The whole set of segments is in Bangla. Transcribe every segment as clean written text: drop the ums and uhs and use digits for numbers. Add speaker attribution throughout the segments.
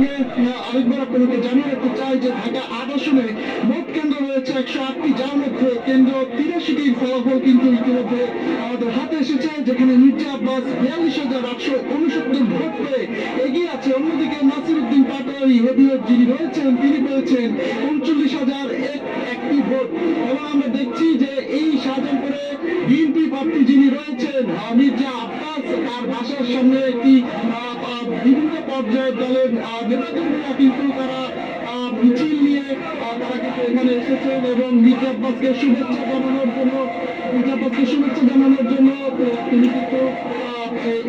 Speaker 1: সঙ্গে আরেকবার আপনাদেরকে জানিয়ে রাখতে চাই যে ঢাকা ৮ আসনে মোট কেন্দ্র রয়েছে ১০৮টি, যার মধ্যে কেন্দ্র ৮৩টির ফলাফল কিন্তু ইতিমধ্যে আমাদের হাতে এসেছে, যেখানে মির্জা আব্বাস ৪২,৮৬৯ ভোট পেয়ে এগিয়ে আছে। অন্যদিকে নাসিরউদ্দিন পাটোয়ারি হেভিওয়েট যিনি রয়েছেন, তিনি পেয়েছেন ৩৯,০০১টি ভোট। এবং আমরা দেখছি যে এই শাহজাহানপুরে বিএনপি প্রার্থী যিনি রয়েছেন মির্জা আব্বাস, তার বাসার সামনে একটি বিভিন্ন পর্যায়ের দলের নেতাকর্মীরা কিন্তু তারা মিছিল নিয়ে তারা কিন্তু এখানে এসেছেন এবং মির্জা আব্বাসকে শুভেচ্ছা জানানোর জন্য তিনি কিন্তু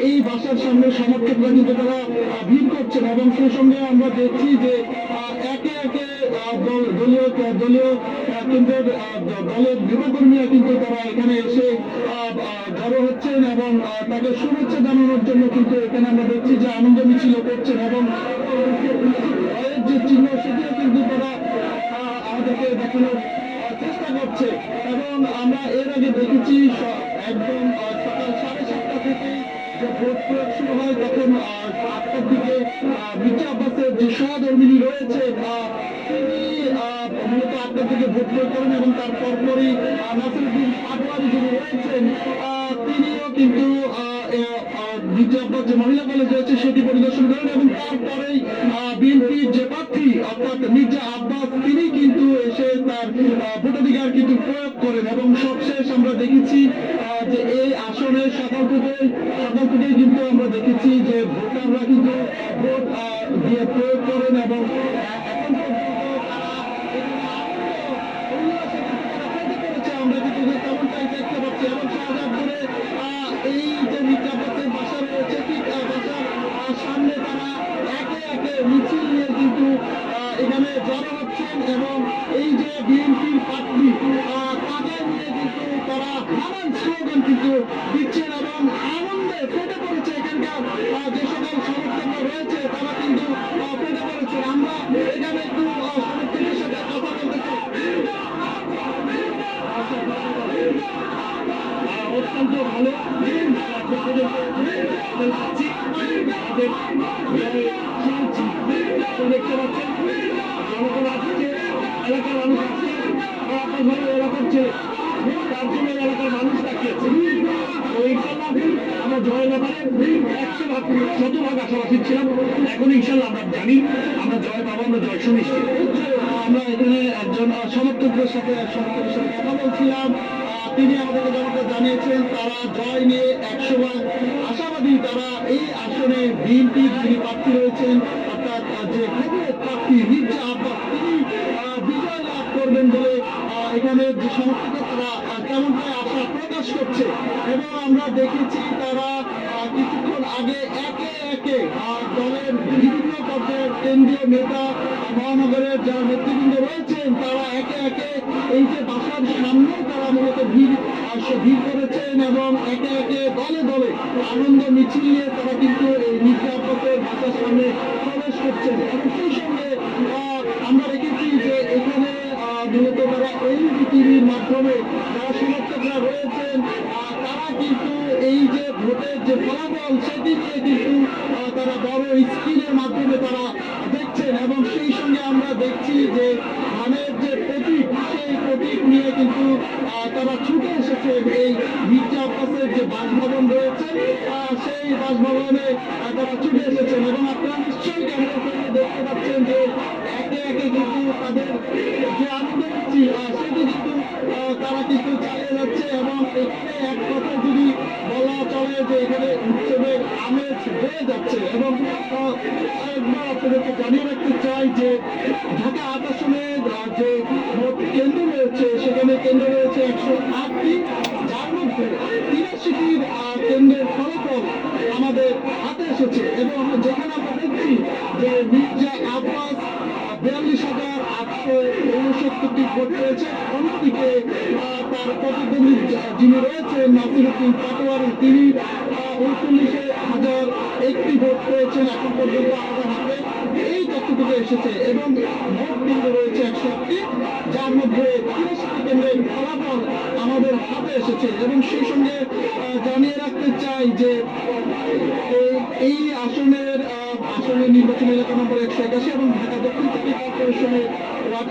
Speaker 1: এই বাসার সামনে সমর্থকরা কিন্তু তারা ভিড় করছেন। এবং সেই সঙ্গে আমরা দেখছি যে একে একে দলীয় কেন্দ্রের দলের নেতাকর্মীরা কিন্তু তারা এখানে এসে জড়ো হচ্ছেন এবং তাকে শুভেচ্ছা জানানোর জন্য কিন্তু এখানে আমরা দেখছি যে আনন্দ মিছিল করছেন এবং যে চিহ্ন সেটিও কিন্তু তারা আমাদেরকে দেখানোর চেষ্টা করছে। এবং আমরা এর আগে দেখেছি একদম সকাল 7:30 থেকে যে ভোট প্রয়োগ শুরু হয়, তখন 8টার দিকে মির্জা আব্বাসের যে সহধর্মিনী রয়েছে তিনি মূলত 8টার দিকে ভোট প্রয়োগ করেন এবং তার পরপরই নাসিরউদ্দিন পাটোয়ারি যিনি রয়েছেন তিনিও কিন্তু মির্জা আব্বাস যে মহিলা কলেজ রয়েছে সেটি পরিদর্শন করেন এবং তারপরেই বিএনপির যে প্রার্থী অর্থাৎ মির্জা আব্বাস তিনি কিন্তু এসে তার ভোটাধিকার কিন্তু প্রয়োগ করেন। এবং সবশেষ আমরা দেখেছি যে এই আসনে সকাল থেকেই কিন্তু আমরা দেখেছি যে ভোটাররা কিন্তু ভোট দিয়ে প্রয়োগ করেন এবং এখন পর্যন্ত আমরা কিন্তু তেমনটাই দেখতে পাচ্ছি। এবং শাহজাহানপুরে এই যে মির্জা আব্বাসের বাসা রয়েছে, ঠিক বাসার সামনে তারা একে একে মিছিল নিয়ে কিন্তু এখানে জড়ো হচ্ছেন এবং এই যে বিএনপির প্রার্থী তাদের নিয়ে কিন্তু তারা নানান স্লোগান কিন্তু দিচ্ছেন এবং আনন্দে ফেটে পড়েছে এখানকার যে সকল সমর্থকরা রয়েছে তারা কিন্তু ফেটে পড়েছে। আমরা এখানে একটু সমর্থকদের সাথে কথা বলতে চাই। অত্যন্ত ভালো দেখতে পাচ্ছেন জনগণ আসছে, এলাকার মানুষ আসছে, আপনার ঘরে এলাকার ছেলে তার জন্য এলাকার মানুষ তাকিয়েছে। তো ইনশাল্লাহ আমরা জয়ের ব্যাপারে 100% আশাবাদী ছিলাম। এখন ইনশাল্লাহ আমরা জানি আমরা জয় পাবো, আমরা জয় সুনিশ্চিত। আমরা এখানে একজন সমর্থকদের সাথে কথা বলছিলাম, তিনি আমাদেরকে যেমনটা জানিয়েছেন তারা জয় নিয়ে 100% আশাবাদী। তারা এই আসনে বিএনপি যিনি প্রার্থী রয়েছেন অর্থাৎ যে প্রার্থী মির্জা আব্বাস তিনি বিজয় লাভ করবেন বলে এখানে যে সমর্থকরা তারা তেমনটাই আশা প্রকাশ করছে। এবং আমরা দেখেছি তারা কিছুক্ষণ আগে একে একে দলের বিভিন্ন পর্যায়ের কেন্দ্রীয় নেতা মহানগরের যারা নেতৃবৃন্দ রয়েছেন তারা একে একে এই যে বাসার সামনে তারা মূলত ভিড় করেছেন এবং একে একে দলে দলে আনন্দ মিছিল নিয়ে তারা কিন্তু এই মির্জা আব্বাসের বাসার সামনে প্রবেশ করছেন। এবং সেই সঙ্গে আমরা দেখেছি যে এখানে মূলত তারা টিভির মাধ্যমে যারা সমর্থকরা রয়েছেন তারা কিন্তু এই যে ভোটের যে ফলাফল সেটি নিয়ে কিন্তু তারা বড় স্ক্রিনের মাধ্যমে তারা দেখছেন। এবং সেই সঙ্গে আমরা দেখছি যে ধানের যে প্রতীক সেই প্রতীক নিয়ে কিন্তু তারা ছুটে এসেছে এই মির্জা আব্বাসের যে বাসভবন রয়েছে সেই বাসভবনে তারা ছুটে এসেছেন। এবং আপনারা নিশ্চয়ই ক্যামেরা দেখতে পাচ্ছেন যে একে একে কিন্তু তাদের যে আনন্দ মিছিল সেটি কিন্তু তারা কিন্তু চালিয়ে যাচ্ছে। এবং এখানে এক কথা যদি বলা চলে যে এখানে উৎসবের আমেজ বেড়ে যাচ্ছে। এবং আরেকবার আপনাদেরকে জানিয়ে রাখতে চাই যে ঢাকা ৮ আসনে যে ভোট কেন্দ্র রয়েছে সেখানে কেন্দ্র রয়েছে ১০৮টি, যার মধ্যে ৮৩টির কেন্দ্রের ফলাফল আমাদের হাতে এসেছে। এবং যেখানে আমরা দেখছি যে মির্জা আব্বাস ৪২,৮৬৯টি ভোট পেয়েছে, অন্যদিকে তার প্রতিদ্বন্দ্বী যিনি রয়েছেন নাসিরউদ্দিন পাটোয়ারি তিনি ৩৯,০০১টি ভোট পেয়েছেন এখন পর্যন্ত আমাদের হাতে এই তথ্যটুকু এসেছে। এবং ভোট কেন্দ্র রয়েছে ১০৮টি, যার মধ্যে ৮৩টি কেন্দ্রের ফলাফল আমাদের হাতে এসেছে। এবং সেই সঙ্গে জানিয়ে রাখতে চাই যে এই আসনের
Speaker 2: নির্বাচনী এলাকা নম্বর 181 এবং ঢাকা দক্ষিণ সিটি কর্পোরেশনের ওয়ার্ড